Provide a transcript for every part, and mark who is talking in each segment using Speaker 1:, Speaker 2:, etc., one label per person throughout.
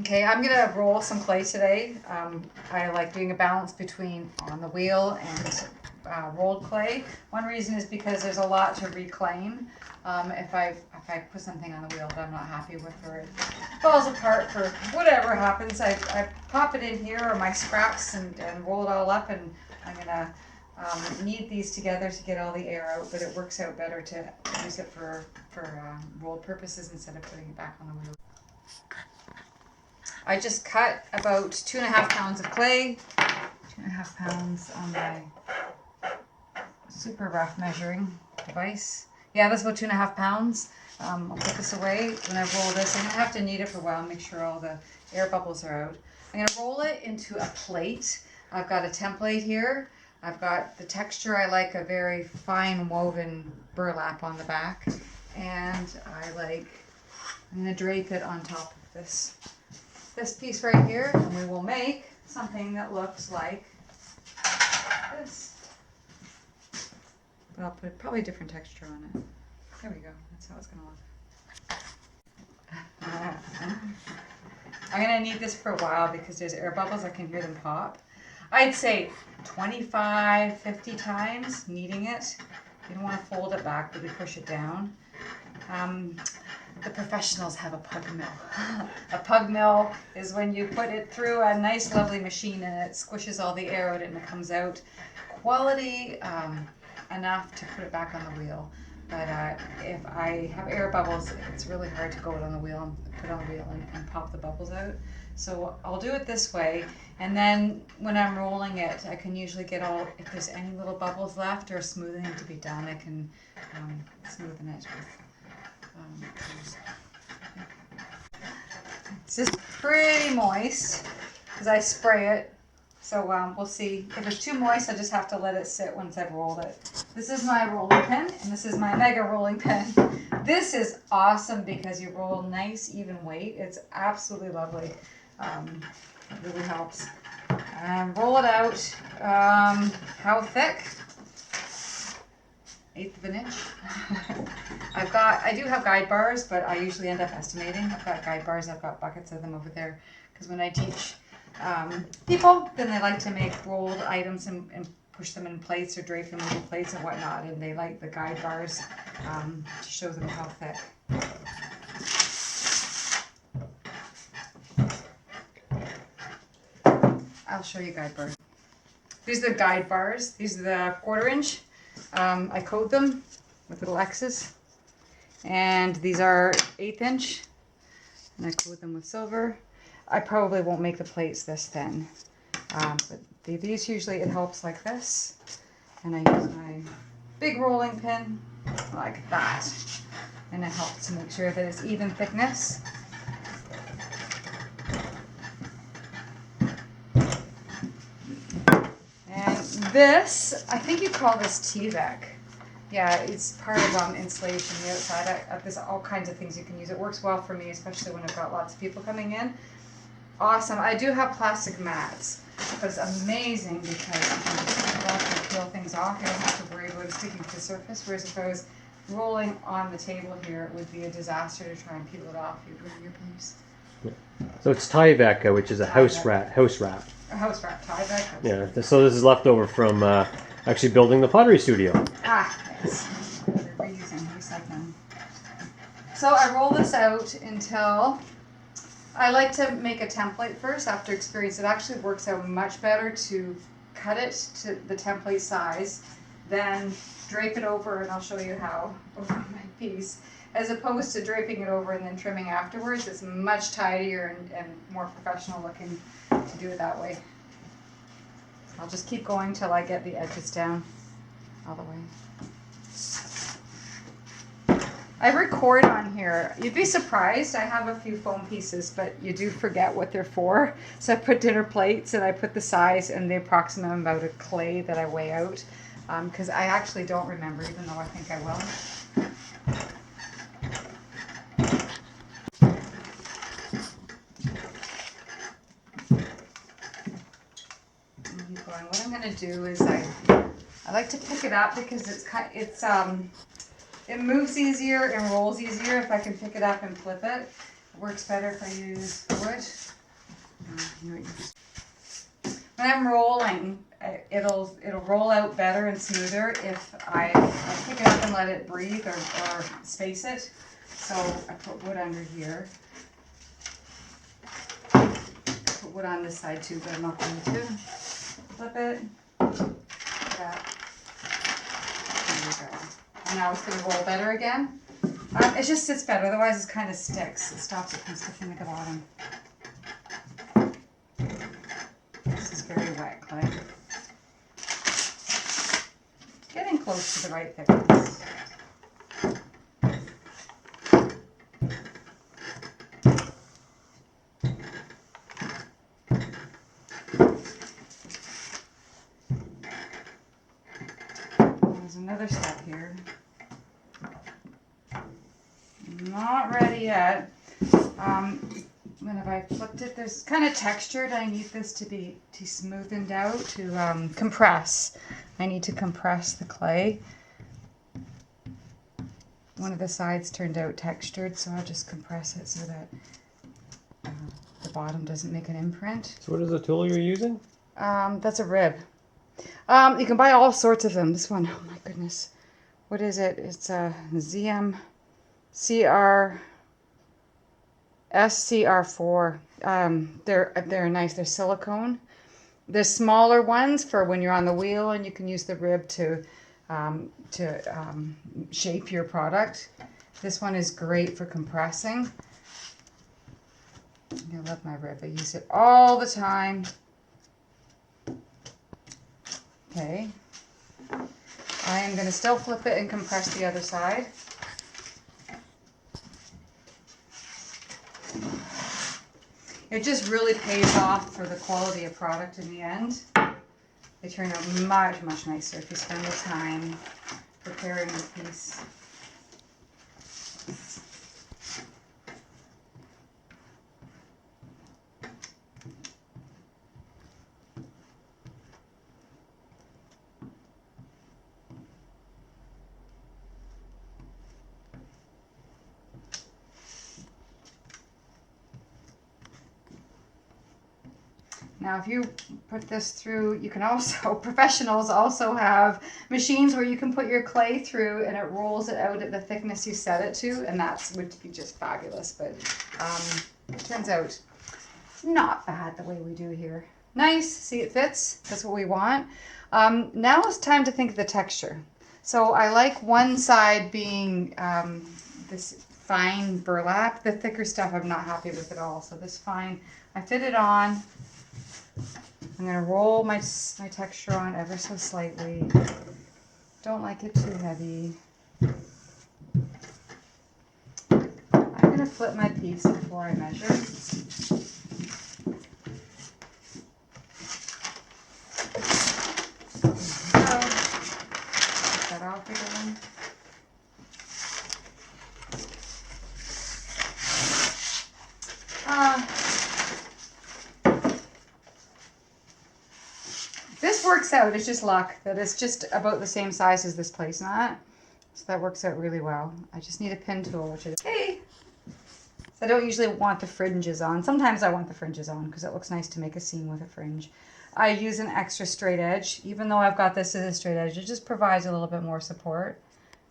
Speaker 1: Okay, I'm gonna roll some clay today. I like doing a balance between on the wheel and rolled clay. One reason is because there's a lot to reclaim. If I put something on the wheel that I'm not happy with, or it falls apart for whatever happens, I pop it in here or my scraps and roll it all up, and I'm gonna knead these together to get all the air out. But it works out better to use it for rolled purposes instead of putting it back on the wheel. I just cut about 2.5 pounds of clay, 2.5 pounds on my super rough measuring device. Yeah, that's about 2.5 pounds. I'll put this away. When I roll this, I'm gonna have to knead it for a while, make sure all the air bubbles are out. I'm gonna roll it into a plate. I've got a template here. I've got the texture. I like a very fine woven burlap on the back, and I'm gonna drape it on top of this piece right here, and we will make something that looks like this. But I'll put probably a different texture on it. There we go. That's how it's gonna look. I'm gonna need this for a while because there's air bubbles. I can hear them pop. I'd say 25, 50 times kneading it. You don't want to fold it back, really push it down. The professionals have a pug mill. A pug mill is when you put it through a nice lovely machine and it squishes all the air out and it comes out quality enough to put it back on the wheel. But if I have air bubbles, it's really hard to go out on the wheel and put it on the wheel and pop the bubbles out. So I'll do it this way, and then when I'm rolling it, I can usually get if there's any little bubbles left or smoothing to be done, I can smoothen it with It's just pretty moist because I spray it. So we'll see. If it's too moist, I just have to let it sit once I've rolled it. This is my rolling pin, and this is my mega rolling pin. This is awesome because you roll nice, even weight. It's absolutely lovely. It really helps. And roll it out. How thick? 1/8 of an inch. I do have guide bars, but I usually end up estimating. I've got guide bars. I've got buckets of them over there because when I teach people, then they like to make rolled items and push them in plates or drape them into plates and whatnot, and they like the guide bars to show them how thick. I'll show you guide bars. These are the guide bars. These are the 1/4 inch. I code them with little X's, and these are 1/8 inch, and I code them with silver. I probably won't make the plates this thin, but these usually it helps like this, and I use my big rolling pin like that, and it helps to make sure that it's even thickness. And this, I think you call this T-Vec. Yeah, it's part of insulation on the outside. There's all kinds of things you can use. It works well for me, especially when I've got lots of people coming in. Awesome. I do have plastic mats, but it's amazing because you can just peel things off. You don't have to worry about it sticking to the surface. Whereas if I was rolling on the table here, it would be a disaster to try and peel it off. You'd ruin your piece.
Speaker 2: Yeah. So it's Tyvek, which is a house wrap.
Speaker 1: A house wrap Tyvek.
Speaker 2: Yeah. So this is left over from actually building the pottery studio.
Speaker 1: Ah, yes. We're recycling. So I roll this out until I like to make a template first after experience. It actually works out much better to cut it to the template size, then drape it over, and I'll show you how, over my piece, as opposed to draping it over and then trimming afterwards. It's much tidier and more professional looking to do it that way. I'll just keep going till I get the edges down all the way. I record on here. You'd be surprised. I have a few foam pieces, but you do forget what they're for. So I put dinner plates, and I put the size and the approximate amount of clay that I weigh out, because I actually don't remember, even though I think I will. Keep going. What I'm going to do is I like to pick it up because it moves easier and rolls easier if I can pick it up and flip it. works better if I use wood. When I'm rolling, it'll roll out better and smoother if I pick it up and let it breathe or space it. So I put wood under here. Put wood on this side too, but I'm not going to. Flip it. Yeah. There we go. And now it's going to roll better again. It just sits better, otherwise it kind of sticks. It stops it from sticking at the bottom. This is very wet clay. Getting close to the right thickness. There's another step here. Not ready yet. When have I flipped it? There's kind of textured. I need this to be smoothened out, to compress. I need to compress the clay. One of the sides turned out textured, so I'll just compress it so that the bottom doesn't make an imprint.
Speaker 2: So what is the tool you're using?
Speaker 1: That's a rib. You can buy all sorts of them. This one, oh my goodness. What is it? It's a SCR4. They're nice. They're silicone. There's smaller ones for when you're on the wheel, and you can use the rib to shape your product. This one is great for compressing. I love my rib. I use it all the time. Okay. I am going to still flip it and compress the other side. It just really pays off for the quality of product in the end. They turn out much, much nicer if you spend the time preparing the piece. Now, if you put this through, you can also, professionals also have machines where you can put your clay through and it rolls it out at the thickness you set it to, and that would be just fabulous. But it turns out not bad the way we do here. Nice, see it fits, that's what we want. Now it's time to think of the texture. So I like one side being this fine burlap. The thicker stuff I'm not happy with at all, so this fine, I fit it on. I'm going to roll my texture on ever so slightly. Don't like it too heavy. I'm going to flip my piece before I measure. Get that off again. This works out. It's just luck that it's just about the same size as this placemat. So that works out really well. I just need a pin tool, which is, hey! So I don't usually want the fringes on. Sometimes I want the fringes on because it looks nice to make a seam with a fringe. I use an extra straight edge. Even though I've got this as a straight edge, it just provides a little bit more support.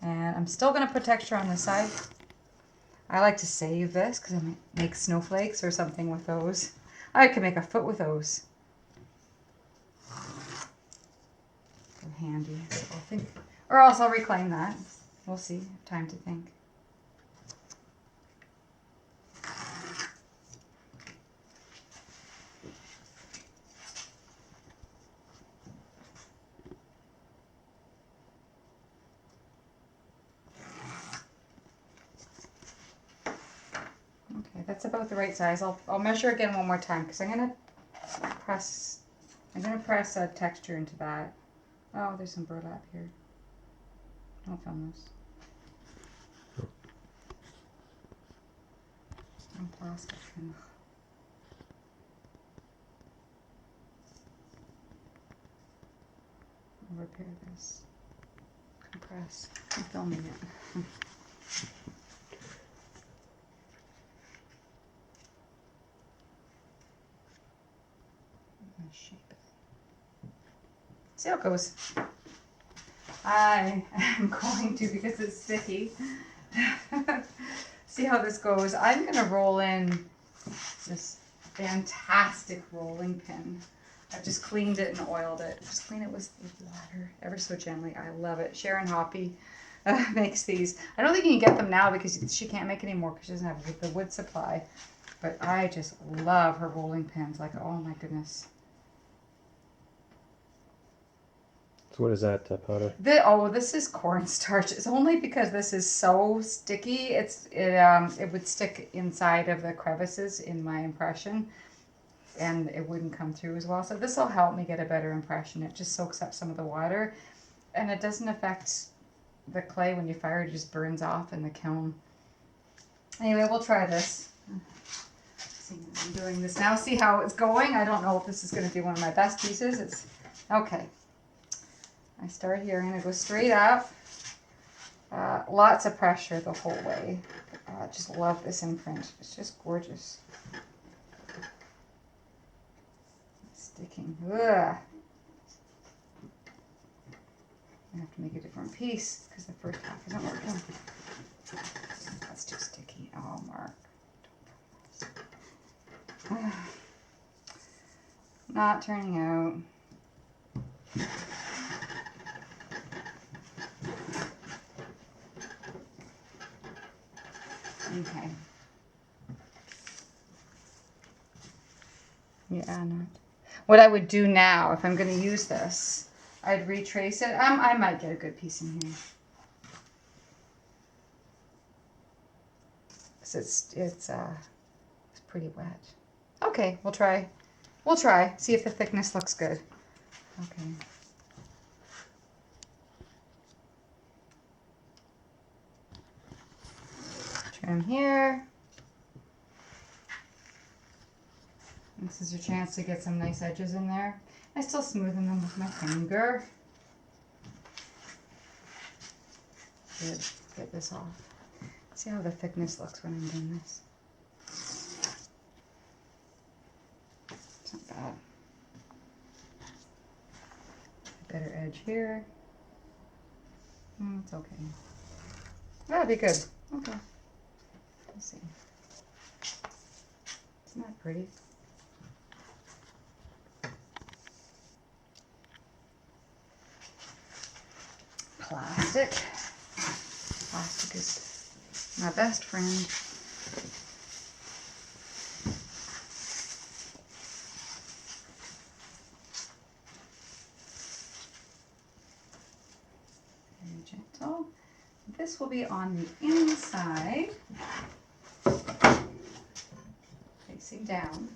Speaker 1: And I'm still going to put texture on this side. I like to save this because I might make snowflakes or something with those. I can make a foot with those. They're handy. So I'll think, or else I'll reclaim that. We'll see. Time to think. Okay, that's about the right size. I'll measure again one more time because I'm gonna press a texture into that. Oh, there's some burlap here. Don't film this. Some plastic. Ugh. I'll repair this. Compress. I'm filming it. shape it. See how it goes. I am going to, because it's sticky, see how this goes. I'm going to roll in this fantastic rolling pin. I've just cleaned it and oiled it. Just clean it with water ever so gently. I love it. Sharon Hoppy makes these. I don't think you can get them now because she can't make any more because she doesn't have the wood supply. But I just love her rolling pins. Like, oh my goodness.
Speaker 2: So what is that powder?
Speaker 1: This is cornstarch. It's only because this is so sticky. It would stick inside of the crevices in my impression, and it wouldn't come through as well. So this will help me get a better impression. It just soaks up some of the water, and it doesn't affect the clay when you fire. It just burns off in the kiln. Anyway, we'll try this. I'm doing this now. See how it's going. I don't know if this is going to be one of my best pieces. It's okay. I start here. I'm going to go straight up. Lots of pressure the whole way. Just love this imprint. It's just gorgeous. It's sticking. Ugh. I have to make a different piece because the first half isn't working. That's too sticky. Oh, Mark. Not turning out. Okay. Yeah, not. What I would do now, if I'm going to use this, I'd retrace it. I might get a good piece in here. So it's pretty wet. Okay, we'll try. We'll try. See if the thickness looks good. Okay. Trim here. This is your chance to get some nice edges in there. I still smoothen them with my finger. Good. Get this off. See how the thickness looks when I'm doing this. It's not bad. Better edge here. It's okay. That'll be good. Okay. Let's see. Isn't that pretty? Plastic. Plastic is my best friend. Very gentle. This will be on the inside, facing down.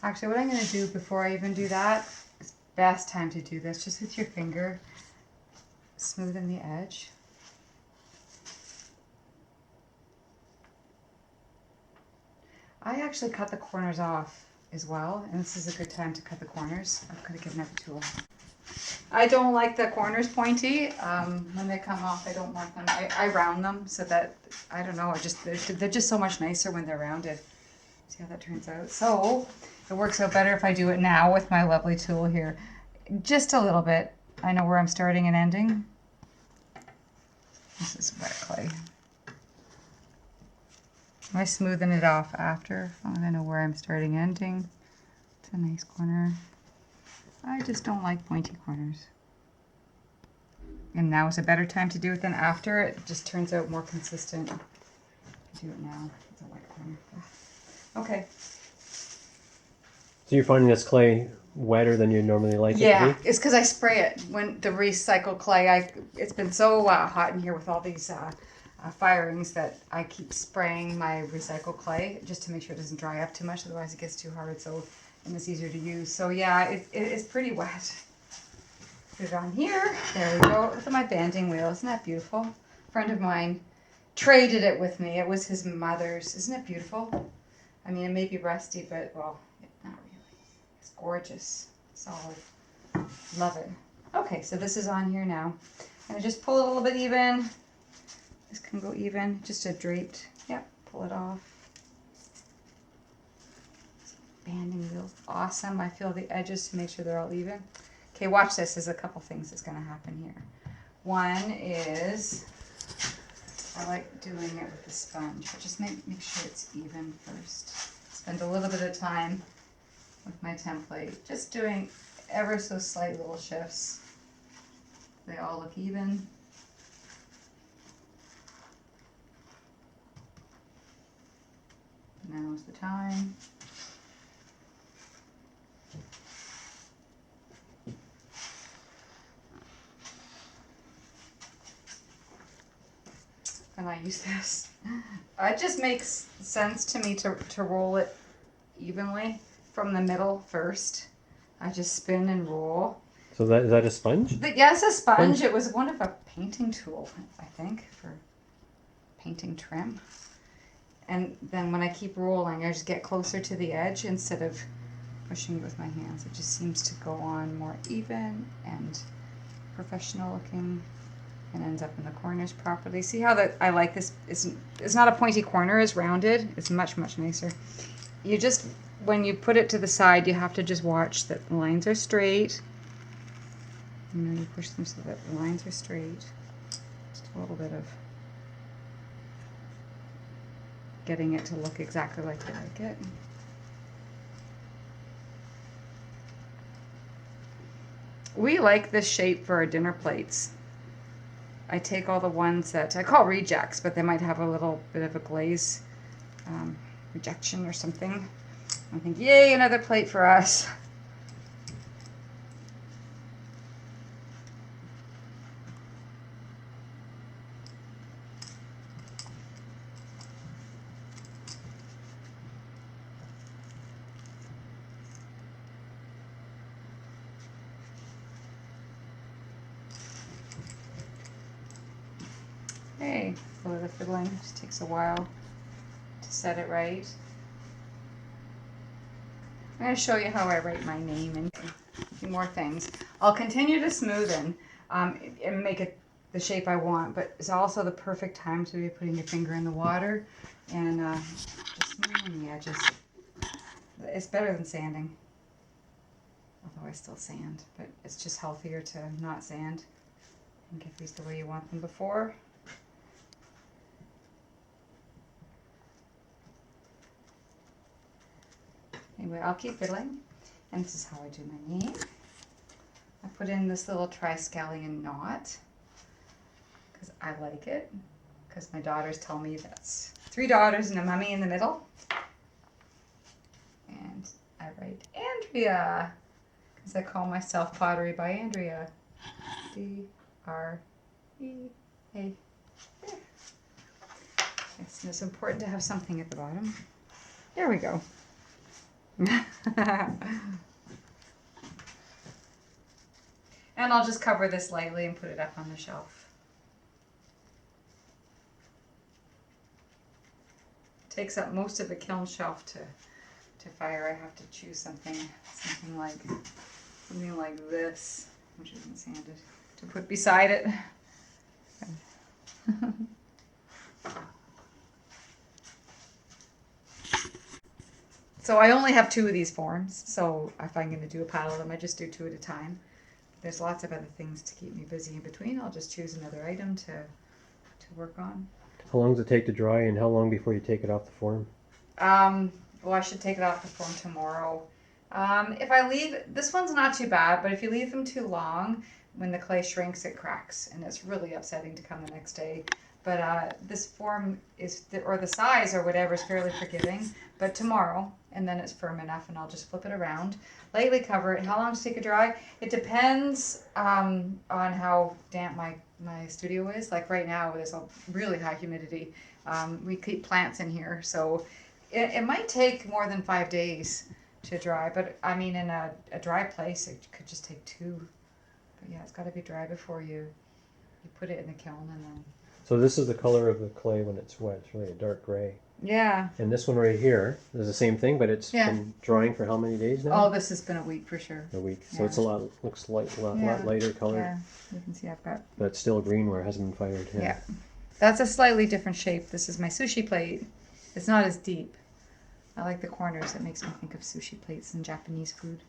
Speaker 1: Actually, what I'm going to do before I even do that, is best time to do this, just with your finger, smoothen the edge. I actually cut the corners off as well, and this is a good time to cut the corners. I'm going to get another tool. I don't like the corners pointy. When they come off, I don't want them. I round them so that, I don't know, they're just so much nicer when they're rounded. See how that turns out? So it works out better if I do it now with my lovely tool here. Just a little bit. I know where I'm starting and ending. This is wet clay. I smoothen it off after. I know where I'm starting and ending. It's a nice corner. I just don't like pointy corners. And now is a better time to do it than after. It just turns out more consistent. Do it now. It's a white corner. Okay.
Speaker 2: So you're finding this clay wetter than you normally like it to
Speaker 1: Yeah,
Speaker 2: be?
Speaker 1: it's because I spray it when the recycled clay. It's been so hot in here with all these firings that I keep spraying my recycled clay just to make sure it doesn't dry up too much. Otherwise, it gets too hard. And it's easier to use. So yeah, it's pretty wet. Put it on here. There we go. Look at my banding wheel. Isn't that beautiful? A friend of mine traded it with me. It was his mother's. Isn't it beautiful? I mean, it may be rusty, but well, not really. It's gorgeous. Solid. Love it. Okay, so this is on here now. And I just pull it a little bit even. This can go even. Just a draped. Yep, pull it off. banding wheels, awesome. I feel the edges to make sure they're all even. Okay, watch this. There's a couple things that's going to happen here. One is, I like doing it with the sponge, but just make sure it's even first. Spend a little bit of time with my template, just doing ever so slight little shifts. They all look even. Now's the time. And I use this. It just makes sense to me to roll it evenly from the middle first. I just spin and roll.
Speaker 2: So is that a sponge?
Speaker 1: Yeah, it's a sponge. It was one of a painting tool, I think, for painting trim. And then when I keep rolling, I just get closer to the edge instead of pushing it with my hands. It just seems to go on more even and professional looking. And ends up in the corners properly. See how that I like this? It's not a pointy corner, it's rounded. It's much, much nicer. You just, when you put it to the side, you have to just watch that the lines are straight. You know, you push them so that the lines are straight. Just a little bit of getting it to look exactly like you like it. We like this shape for our dinner plates. I take all the ones that I call rejects, but they might have a little bit of a glaze rejection or something. I think, yay, another plate for us. Hey, a little fiddling, just takes a while to set it right. I'm going to show you how I write my name and a few more things. I'll continue to smoothen and make it the shape I want, but it's also the perfect time to be putting your finger in the water and just smoothing the edges. It's better than sanding, although I still sand, but it's just healthier to not sand and get these the way you want them before. Anyway, I'll keep fiddling, and this is how I do my name. I put in this little triskelion knot, because I like it, because my daughters tell me that's 3 daughters and a mummy in the middle. And I write Andrea, because I call myself Pottery by Andrea. D-R-E-A. Yes, and it's important to have something at the bottom. There we go. And I'll just cover this lightly and put it up on the shelf. Takes up most of the kiln shelf to fire. I have to choose something like this, which isn't sanded, to put beside it. So I only have 2 of these forms, so if I'm going to do a pile of them, I just do 2 at a time. There's lots of other things to keep me busy in between. I'll just choose another item to work on.
Speaker 2: How long does it take to dry, and how long before you take it off the form?
Speaker 1: Well, I should take it off the form tomorrow. If I leave, this one's not too bad, but if you leave them too long, when the clay shrinks, it cracks, and it's really upsetting to come the next day. But this form is, or the size or whatever, is fairly forgiving. But tomorrow, and then it's firm enough, and I'll just flip it around, lightly cover it. How long does it take to dry? It depends on how damp my studio is. Like right now, there's a really high humidity. We keep plants in here, so it might take more than 5 days to dry. But I mean, in a dry place, it could just take 2. But yeah, it's got to be dry before you put it in the kiln, and then.
Speaker 2: So this is the color of the clay when it's wet. It's really a dark gray.
Speaker 1: Yeah.
Speaker 2: And this one right here is the same thing, but it's been drying for how many days now?
Speaker 1: Oh, this has been a week for sure.
Speaker 2: A week. So it's a lot, looks like a lot lighter color.
Speaker 1: Yeah, you can see I've got.
Speaker 2: But it's still green where it hasn't been fired.
Speaker 1: Yeah. That's a slightly different shape. This is my sushi plate. It's not as deep. I like the corners. It makes me think of sushi plates and Japanese food.